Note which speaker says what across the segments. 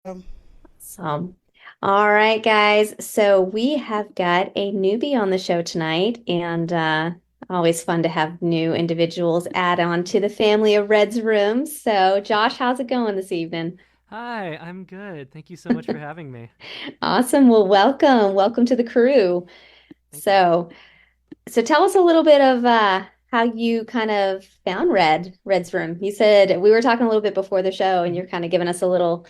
Speaker 1: Um,
Speaker 2: So, all right, guys. So we have got a newbie on the show tonight, and always fun to have new individuals add on to the family of Red's room. So, Josh, how's it going this evening?
Speaker 3: Hi, I'm good. Thank you so much for having me.
Speaker 2: Awesome. Well, welcome to the crew.
Speaker 3: Thank you.
Speaker 2: So tell us a little bit of how you kind of found Red's room. You said we were talking a little bit before the show, and
Speaker 3: Mhm.
Speaker 2: you're kind of giving us a little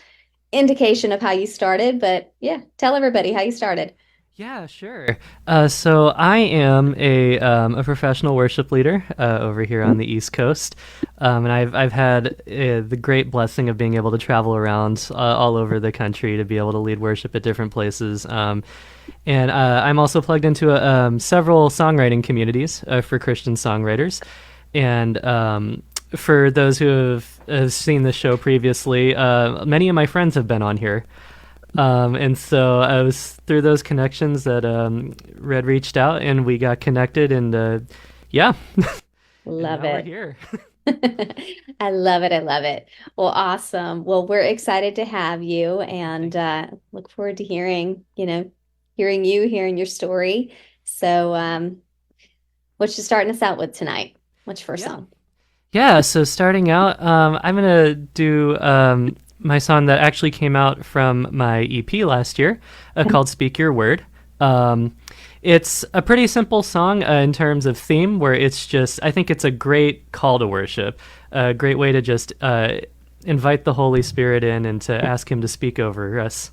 Speaker 2: indication of how you started, but yeah, tell everybody how you started.
Speaker 3: Yeah, sure. So I am a professional worship leader over here on the East Coast, and I've had the great blessing of being able to travel around all over the country to be able to lead worship at different places. And I'm also plugged into several songwriting communities for Christian songwriters, and for those who have seen the show previously, many of my friends have been on here. And so I was through those connections that Red reached out and we got connected and yeah, and
Speaker 2: Love
Speaker 3: now we're
Speaker 2: it.
Speaker 3: here.
Speaker 2: I love it. I love it. Well, awesome. Well, we're excited to have you and
Speaker 3: Thank you.
Speaker 2: look forward to hearing your story. So, what you starting us out with tonight? What's your first
Speaker 3: Yeah.
Speaker 2: song?
Speaker 3: Yeah, so starting out, I'm gonna do my song that actually came out from my EP last year, called "Speak Your Word." Um, it's a pretty simple song in terms of theme, where it's just I think it's a great call to worship, a great way to just invite the Holy Spirit in and to ask Him to speak over us.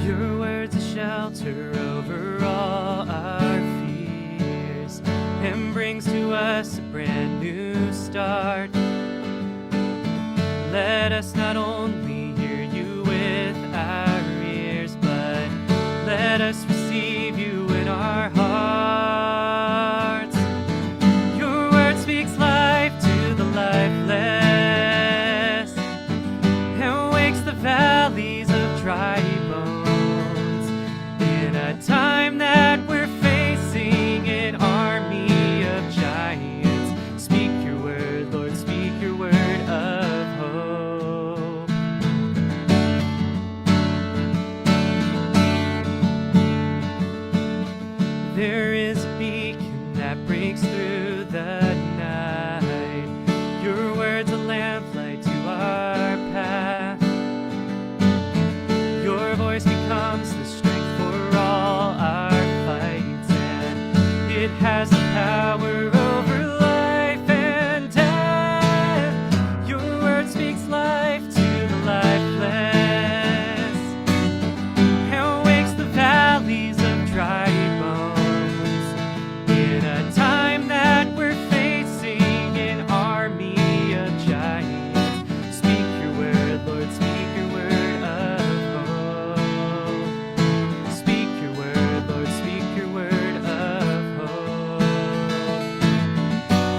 Speaker 3: Your words a shelter over all our fears and brings to us a brand new start. Let us not only hear you with our ears, but let us receive you in our hearts. Your word speaks life to the lifeless and wakes the valleys of dry bones. In a time that we're facing an army of giants, speak your word, Lord, speak your word of hope. There is a beacon that breaks through the night. Your word's a lamplight to our path. Your voice becomes the strength for all our fights, and it has the power over life and death. Your word speaks life to the lifeless and wakes the valleys of dry bones. In a time that we're facing an army of giants, speak your word, Lord, speak your word of hope. Speak your word, Lord, speak your word of hope.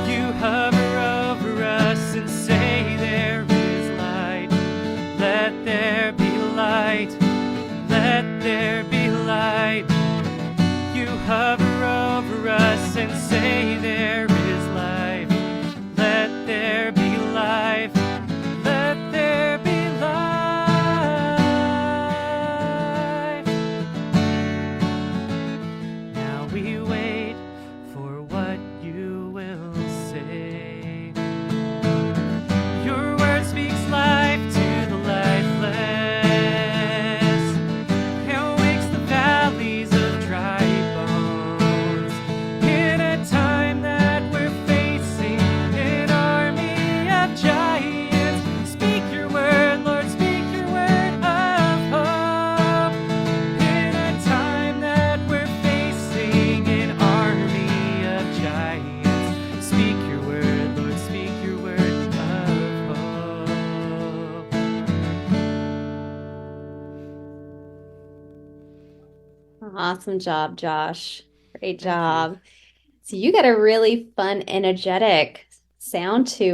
Speaker 3: You hover over us and say there is light. Let there be light. Let there be light. You hover over us and say there is life. Let there be life. Let there be life. Now we wait for what you will say. Your word speaks life to the lifeless and wakes the valleys of dry bones. In a time that we're facing an army of giants, speak your word, Lord, speak your word of hope. In a time that we're facing an army of giants, speak your word, Lord, speak your word of hope.
Speaker 2: Awesome job, Josh. Great
Speaker 3: Thank you.
Speaker 2: job. So you got a really fun, energetic sound to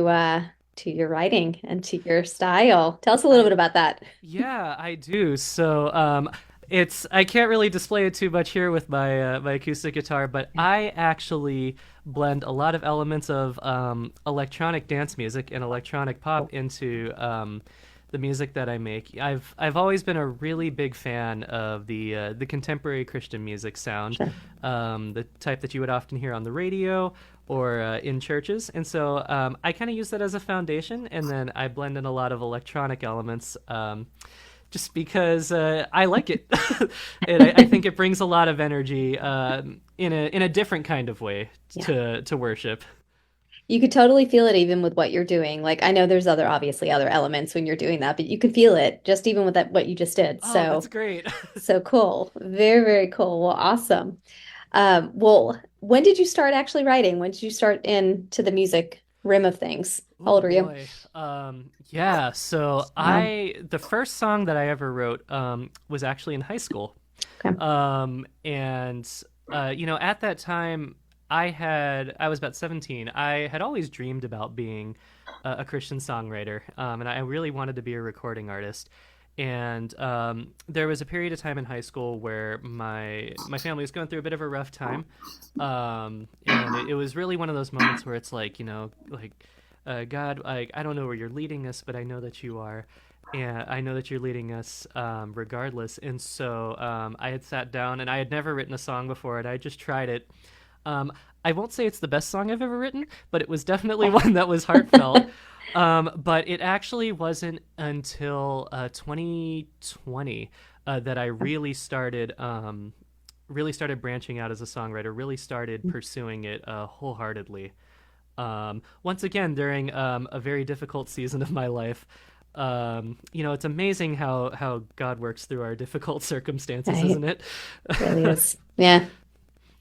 Speaker 2: your writing and to your style. Tell us a little bit
Speaker 3: I
Speaker 2: about that.
Speaker 3: Yeah, I do. So, It's I can't really display it too much here with my acoustic guitar, but I actually blend a lot of elements of electronic dance music and electronic pop into the music that I make. I've always been a really big fan of the contemporary Christian music sound,
Speaker 2: Sure.
Speaker 3: the type that you would often hear on the radio or in churches, and so I kind of use that as a foundation, and then I blend in a lot of electronic elements. Just because I like it, and I think it brings a lot of energy in a different kind of way
Speaker 2: Yeah.
Speaker 3: to worship.
Speaker 2: You could totally feel it even with what you're doing. Like I know there's obviously other elements when you're doing that, but you can feel it just even with that what you just did.
Speaker 3: Oh, that's
Speaker 2: So
Speaker 3: great.
Speaker 2: so cool. Very, very cool. Well, awesome. Well, when did you start actually writing? When did you start into the music rim of things? How
Speaker 3: Oh
Speaker 2: old were you?
Speaker 3: boy. Yeah, so
Speaker 2: Wow.
Speaker 3: the first song that I ever wrote was actually in high school.
Speaker 2: Okay.
Speaker 3: And at that time I was about 17. I had always dreamed about being a Christian songwriter. And I really wanted to be a recording artist. And there was a period of time in high school where my family was going through a bit of a rough time, and it was really one of those moments where it's like, God, like I don't know where you're leading us, but I know that you are, and I know that you're leading us regardless. And so I had sat down, and I had never written a song before, and I just tried it. Um, I won't say it's the best song I've ever written, but it was definitely one that was heartfelt. But it actually wasn't until 2020 that I really started branching out as a songwriter, really started pursuing it wholeheartedly. Once again, during a very difficult season of my life. It's amazing how God works through our difficult circumstances,
Speaker 2: Right.
Speaker 3: isn't it?
Speaker 2: Really is. Yeah.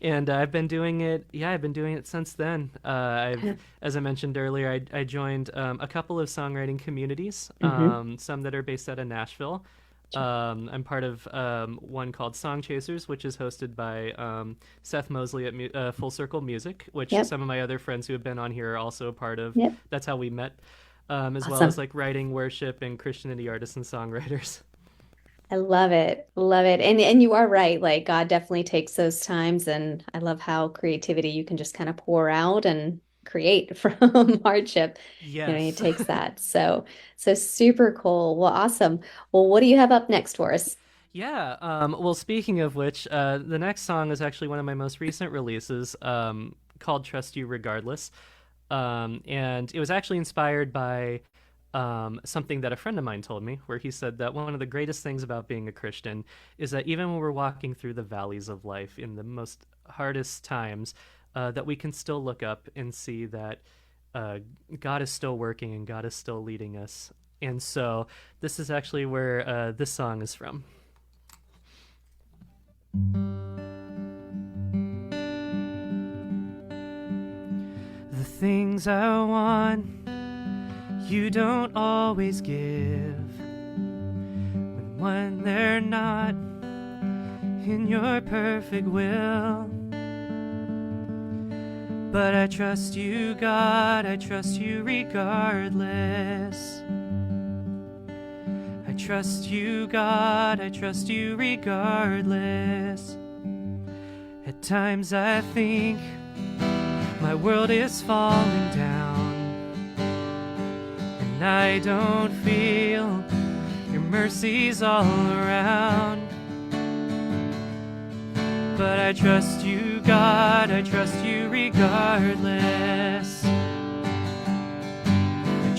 Speaker 3: And I've been doing it. Yeah, I've been doing it since then.
Speaker 2: Yeah.
Speaker 3: As I mentioned earlier, I joined a couple of songwriting communities,
Speaker 2: Hmm.
Speaker 3: some that are based out of Nashville. I'm part of one called Song Chasers, which is hosted by Seth Mosley at Full Circle Music, which
Speaker 2: Yep.
Speaker 3: some of my other friends who have been on here are also a part of.
Speaker 2: Yep.
Speaker 3: That's how we met, as well as
Speaker 2: Awesome.
Speaker 3: like writing, worship, and Christian indie artists and songwriters.
Speaker 2: I love it. Love it. And you are right. Like God definitely takes those times and I love how creativity you can just kind of pour out and create from hardship. He
Speaker 3: Yes.
Speaker 2: takes that. So super cool. Well, awesome. Well, what do you have up next for us?
Speaker 3: Yeah. Well, speaking of which, the next song is actually one of my most recent releases, called "Trust You Regardless," and it was actually inspired by something that a friend of mine told me, where he said that one of the greatest things about being a Christian is that even when we're walking through the valleys of life in the most hardest times, that we can still look up and see that uh, God is still working and God is still leading us. And so, this is actually where this song is from. The things I want, you don't always give. When they're not in your perfect will. But I trust you, God, I trust you regardless. I trust you, God, I trust you regardless. At times I think my world is falling down, and I don't feel your mercies all around. But I trust you, God, I trust you regardless. I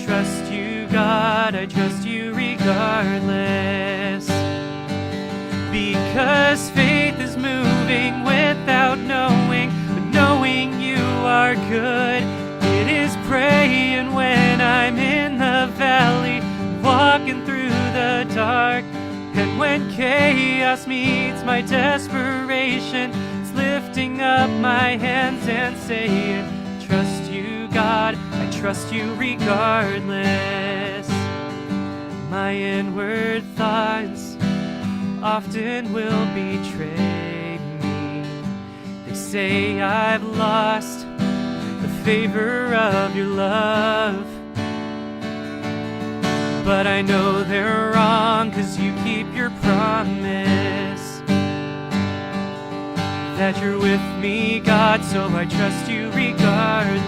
Speaker 3: trust you, God, I trust you regardless. Because faith is moving without knowing, but knowing you are good. It is praying when I'm in the valley, walking through the dark. And when chaos meets my desperation, it's lifting up my hands and saying, trust you, God, I trust you regardless. My inward thoughts often will betray me. They say I've lost the favor of your love. But I know they're wrong, 'cause you keep your promise. that you're with me, God, so I trust you regardless.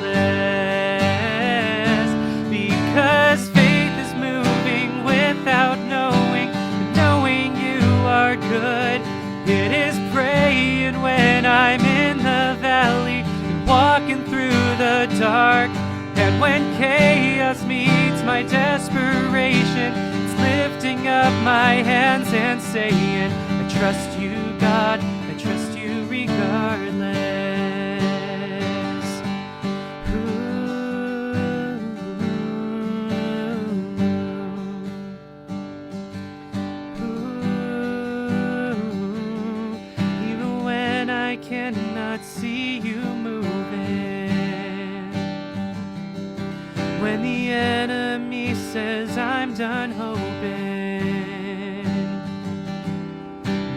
Speaker 3: Because faith is moving without knowing, and knowing you are good. It is praying when I'm in the valley and walking through the dark. And when chaos meets my desperation, it's lifting up my hands and saying, I trust you, God, I trust you regardless. Even when I cannot see you moving, when the enemy says I'm done hoping,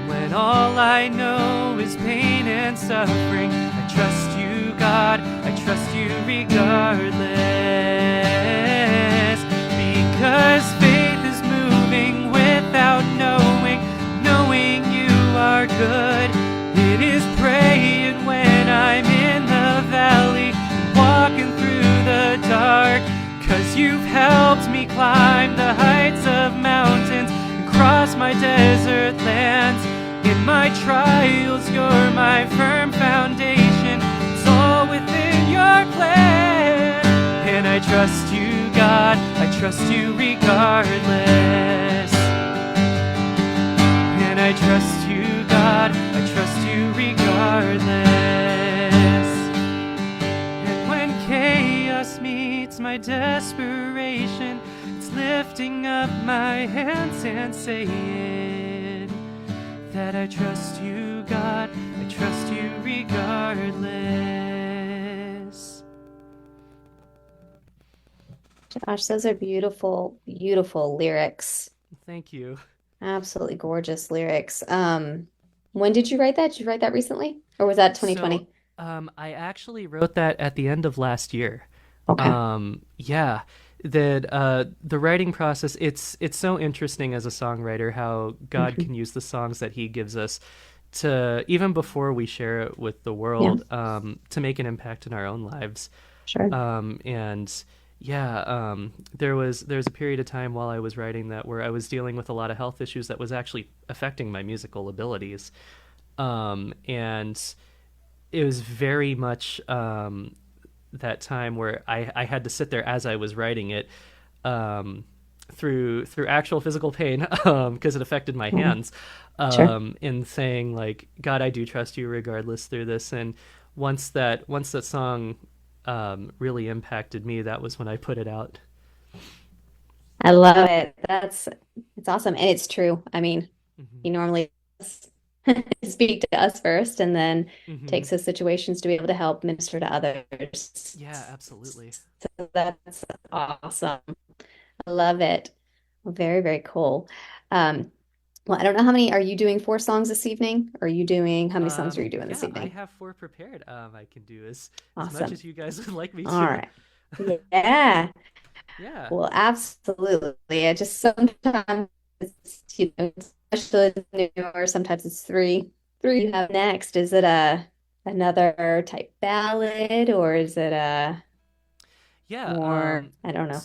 Speaker 3: when all I know is pain and suffering, I trust you, God, I trust you regardless. Because faith is moving without knowing, knowing you are good. It is praying when I'm in the valley, walking through the dark. 'Cause you've helped me climb the heights of mountains and cross my desert lands. In my trials, you're my firm foundation. It's all within your plan. And I trust you, God, I trust you regardless. And I trust you, God, I trust you regardless. And when chaos meets my desperation, it's lifting up my hands and saying that I trust you, God, I trust you regardless.
Speaker 2: Josh, those are beautiful, beautiful lyrics.
Speaker 3: Thank you.
Speaker 2: Absolutely gorgeous lyrics. When did you write that? Did you write that recently? Or was that
Speaker 3: So,
Speaker 2: 2020?
Speaker 3: I actually wrote that at the end of last year.
Speaker 2: Okay.
Speaker 3: Yeah, that the writing process, it's so interesting as a songwriter how God
Speaker 2: Hmm.
Speaker 3: can use the songs that He gives us to, even before we share it with the
Speaker 2: Yeah,
Speaker 3: world, to make an impact in our own lives.
Speaker 2: sure.
Speaker 3: And yeah, there was a period of time while I was writing that where I was dealing with a lot of health issues that was actually affecting my musical abilities. And it was very much that time where I had to sit there as I was writing it, um, through actual physical pain, because it affected my
Speaker 2: Yeah,
Speaker 3: hands,
Speaker 2: sure.
Speaker 3: in saying like, God, I do trust you regardless through this. And once that song really impacted me, that was when I put it out.
Speaker 2: I love it. It's awesome. And it's true. I mean,
Speaker 3: Hmm.
Speaker 2: he normally does speak to us first and then
Speaker 3: Hmm.
Speaker 2: takes his situations to be able to help minister to others.
Speaker 3: Yeah, absolutely.
Speaker 2: So that's awesome. I love it. Well, very, very cool. Um, well, I don't know how many are you doing 4 songs this evening? Or are you doing how many songs are you doing this
Speaker 3: Yeah, I
Speaker 2: evening?
Speaker 3: have 4 prepared. I can do as much
Speaker 2: Awesome.
Speaker 3: as you guys would like me
Speaker 2: All
Speaker 3: to.
Speaker 2: right. Yeah.
Speaker 3: Yeah.
Speaker 2: Well, absolutely. I just sometimes it's, especially newer, sometimes it's three. Three you have next. Is it a another type ballad or is it a
Speaker 3: Yeah.
Speaker 2: more, I don't know,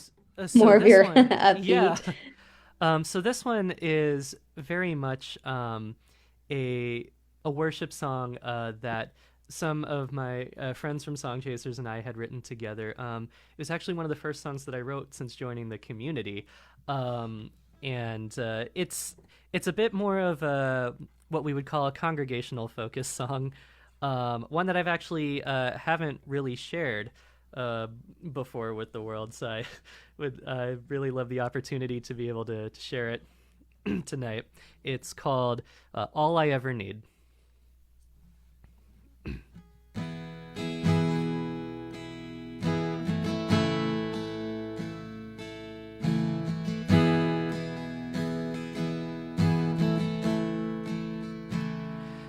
Speaker 3: So
Speaker 2: more of
Speaker 3: this
Speaker 2: your
Speaker 3: one, yeah.
Speaker 2: upbeat?
Speaker 3: So this one is very much a a worship song that some of my friends from Song Chasers and I had written together. It was actually one of the first songs that I wrote since joining the community, um, and it's a bit more of a what we would call a congregational focus song, one that I've actually haven't really shared uh, before with the world. So I would really love the opportunity to be able to share it tonight. It's called All I Ever Need.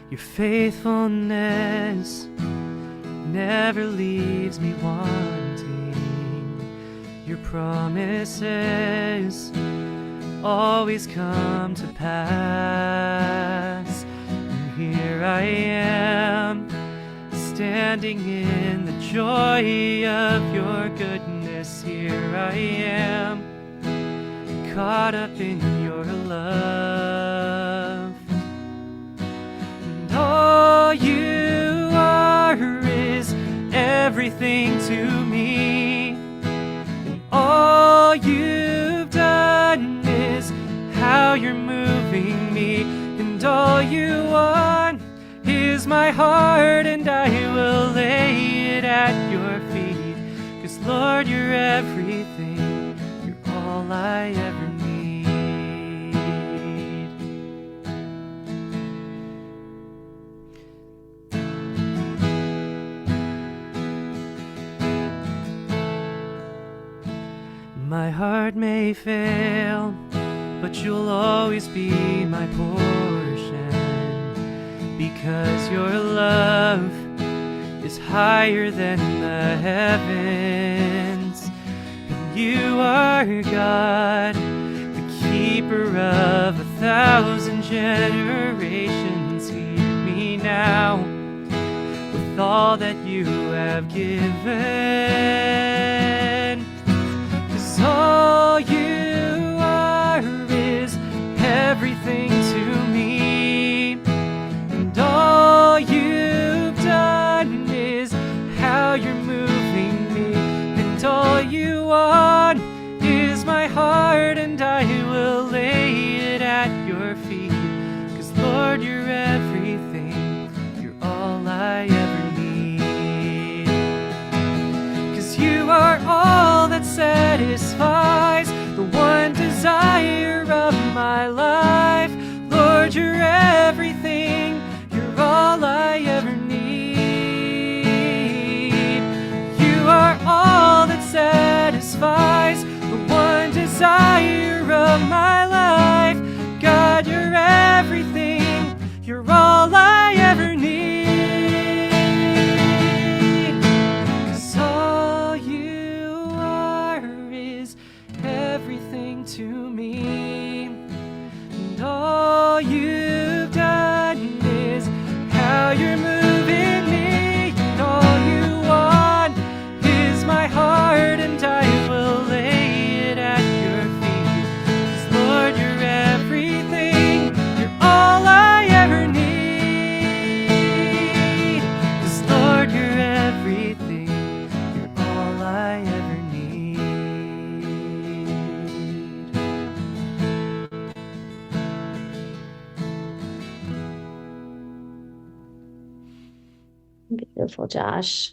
Speaker 3: Your faithfulness never leaves me wanting. Your promises always come to pass. And here I am, standing in the joy of your goodness. Here I am, caught up in your love. And all you are is everything to me. And all you've done is how you're moving me. And all you want is my heart, and I will lay it at your feet. 'Cause Lord, you're everything, you're all I ever need. My heart may fail, but you'll always be my portion, because your love is higher than the heavens. And you are God, the keeper of 1,000 generations. Hear me now with all that you have given. 'Cause all you are is everything to me. And all you've done is how you're moving me. And all you want is my heart, and I will lay it at your feet. 'Cause Lord, you're everything, you're all I ever need. 'Cause you are all that satisfies the one desire of my life. Lord, you're everything, you're all I ever need. You are all that satisfies the one desire of my life. God, you're everything, you're all I ever need. 'Cause all you are is everything to me. And all you've done is how you're moving me. And all you want is my heart, and I will lay it at your feet. 'Cause Lord, you're everything, you're all I ever need. 'Cause Lord, you're everything, you're all I ever need.
Speaker 2: Beautiful, Josh.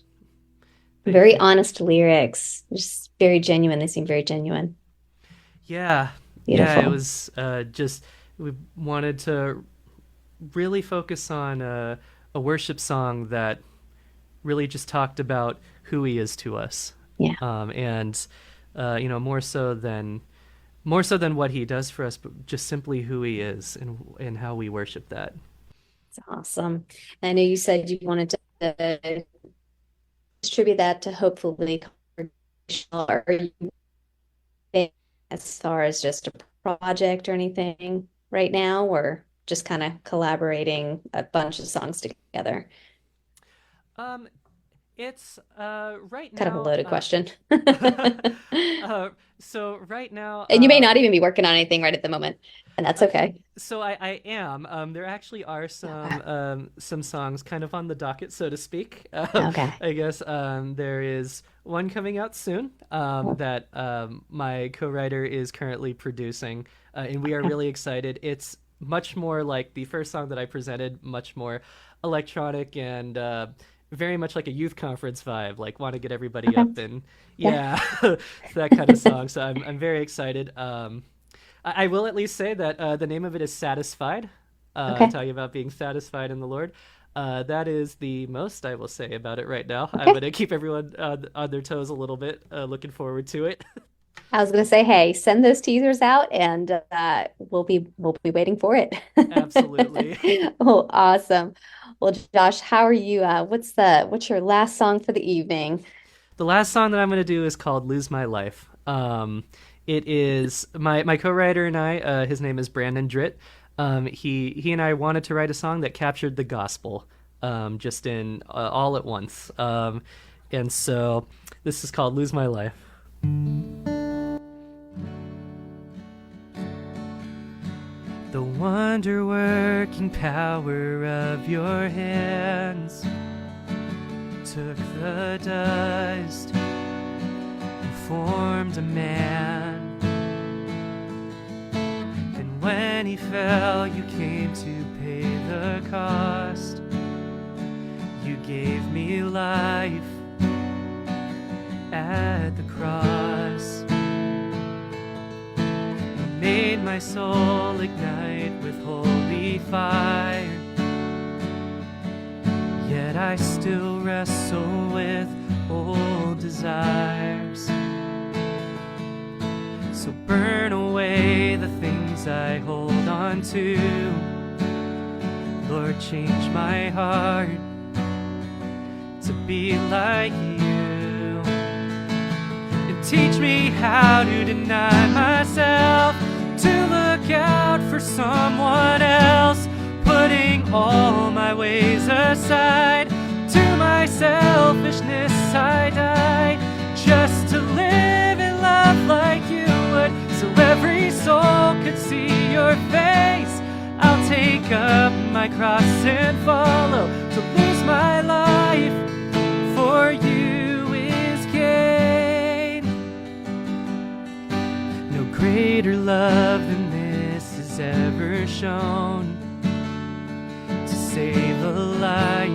Speaker 3: Thank
Speaker 2: Very
Speaker 3: you.
Speaker 2: honest lyrics. Just very genuine. They seem very genuine.
Speaker 3: Yeah, yeah, it
Speaker 2: Beautiful.
Speaker 3: was just, we wanted to really focus on a worship song that really just talked about who he is to us,
Speaker 2: Yeah,
Speaker 3: and more so than what he does for us, but just simply who he is, and how we worship that.
Speaker 2: it's awesome. I know you said you wanted to distribute that to hopefully congregational. Are you thinking as far as just a project or anything right now, or just kind of collaborating a bunch of songs together?
Speaker 3: Um, it's right
Speaker 2: Kind of a
Speaker 3: now.
Speaker 2: loaded question.
Speaker 3: Uh, so right now,
Speaker 2: And you may not even be working on anything right at the moment, and that's
Speaker 3: Uh,
Speaker 2: okay.
Speaker 3: so I am. There actually are
Speaker 2: Okay.
Speaker 3: some songs kind of on the docket, so to speak.
Speaker 2: Okay.
Speaker 3: I guess there is one coming out soon that my co-writer is currently producing, and we are
Speaker 2: Okay.
Speaker 3: really excited. It's much more like the first song that I presented, much more electronic and very much like a youth conference vibe. Like, want to get everybody
Speaker 2: Okay.
Speaker 3: up and
Speaker 2: Yeah.
Speaker 3: yeah, that kind of song. So I'm very excited. I will at least say that the name of it is Satisfied,
Speaker 2: Okay.
Speaker 3: talking about being satisfied in the Lord. That is the most I will say about it right now. I'm
Speaker 2: Okay.
Speaker 3: going to keep everyone on their toes a little bit, looking forward to it.
Speaker 2: I was gonna say, hey, send those teasers out, and we'll be waiting for it.
Speaker 3: Absolutely.
Speaker 2: Oh, awesome. Well, Josh, how are you? What's your last song for the evening?
Speaker 3: The last song that I'm going to do is called Lose My Life. It is my co-writer and I, his name is Brandon Dritt. He and I wanted to write a song that captured the gospel, just in all at once. And so this is called "Lose My Life." The wonder working power of your hands took the dust and formed a man. And when he fell, you came to pay the cost. You gave me life at the cross. Made my soul ignite with holy fire. Yet I still wrestle with old desires. So burn away the things I hold on to. Lord, change my heart to be like you. And teach me how to deny myself, to look out for someone else, putting all my ways aside. To my selfishness I die, just to live and love like you would, so every soul could see your face. I'll take up my cross and follow, to lose my life for you is gain. No greater love than this is ever shown, to save a life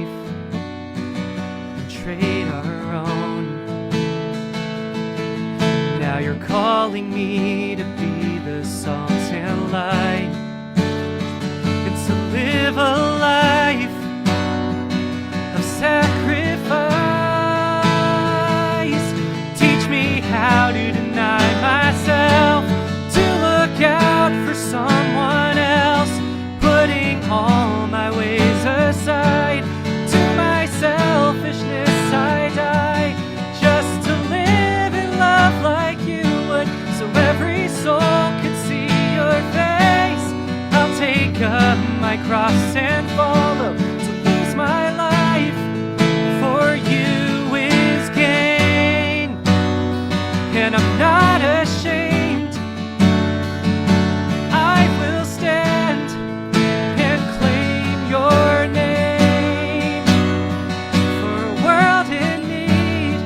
Speaker 3: and trade our own. Now you're calling me to be the salt and light, and to live a life of sacrifice. Teach me how to deny myself, to look out for someone else, putting all my ways aside. To my selfishness I die, just to live and love like you would, so every soul could see your face. I'll take up my cross and follow, to lose my life for you is gain. And I'm not ashamed, I will stand and claim your name. For a world in need,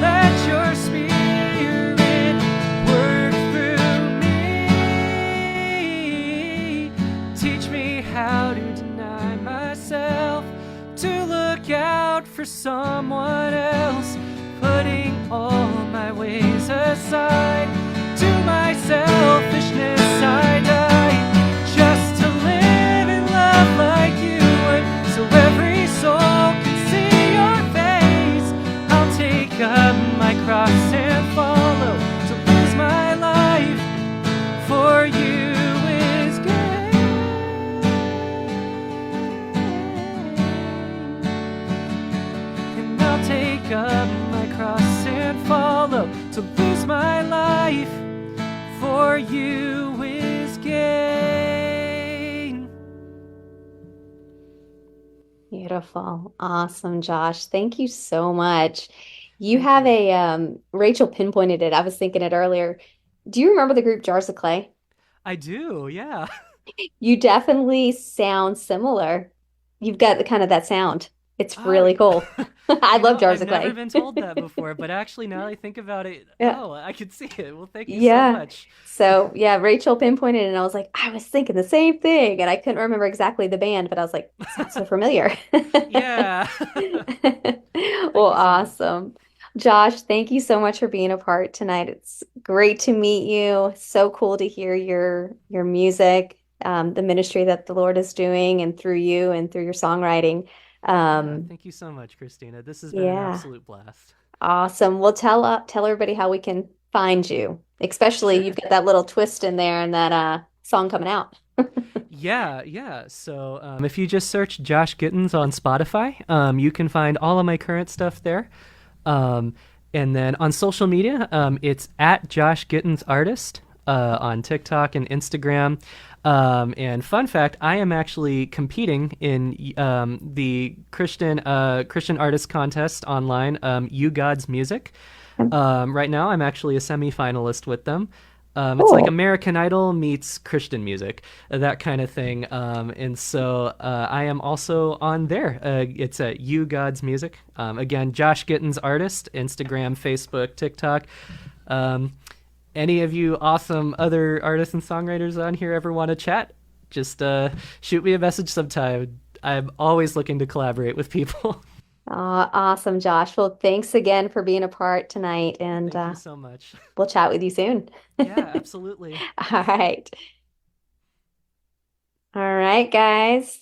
Speaker 3: let your spirit work through me. Teach me how to deny myself, to look out for someone else, putting all my ways aside. To my selfishness I die, just to live and love like you would, so every soul can see your face. I'll take up my cross and follow, to lose my life for you is gain. And I'll take up my cross and follow, to lose my life for you is gain.
Speaker 2: Beautiful. Awesome, Josh. Thank you so much. You
Speaker 3: Thank
Speaker 2: have
Speaker 3: you.
Speaker 2: a Rachel pinpointed it. I was thinking it earlier. Do you remember the group Jars of Clay?
Speaker 3: I do, yeah.
Speaker 2: You definitely sound similar. You've got the kind of that sound. It's
Speaker 3: Oh,
Speaker 2: really cool. I love Jars
Speaker 3: I've
Speaker 2: of
Speaker 3: never
Speaker 2: Clay.
Speaker 3: been told that before, but actually now that I think about it,
Speaker 2: Yeah.
Speaker 3: oh, I could see it. Well, thank you so
Speaker 2: Yeah.
Speaker 3: much.
Speaker 2: So yeah, Rachel pinpointed it and I was like, I was thinking the same thing. And I couldn't remember exactly the band, but I was like, sounds so familiar.
Speaker 3: Yeah.
Speaker 2: Well,
Speaker 3: Thank you so much.
Speaker 2: awesome. Josh, thank you so much for being a part tonight. It's great to meet you. So cool to hear your music, the ministry that the Lord is doing and through you and through your songwriting.
Speaker 3: Yeah,
Speaker 2: Um,
Speaker 3: thank you so much, Christina. This has been an
Speaker 2: yeah.
Speaker 3: absolute blast.
Speaker 2: Awesome. Well, tell everybody how we can find you, especially you've
Speaker 3: Sure.
Speaker 2: got that little twist in there and that song coming out.
Speaker 3: Yeah. So if you just search Josh Gittens on Spotify, you can find all of my current stuff there. Um, and then on social media, it's at Josh Gittens Artist. on TikTok and Instagram. And fun fact, I am actually competing in the Christian artist contest online, You God's Music. Right now, I'm actually a semifinalist with them. It's like
Speaker 2: Cool.
Speaker 3: American Idol meets Christian music, that kind of thing. And so I am also on there. It's at You God's Music. Again, Josh Gittens artist, Instagram, Facebook, TikTok. Um, any of you awesome other artists and songwriters on here ever want to chat? Just shoot me a message sometime. I'm always looking to collaborate with people.
Speaker 2: Awesome, Josh. Well, thanks again for being a part tonight, and
Speaker 3: Thank you so much.
Speaker 2: we'll chat with you soon.
Speaker 3: Yeah, absolutely.
Speaker 2: All right. All right, guys.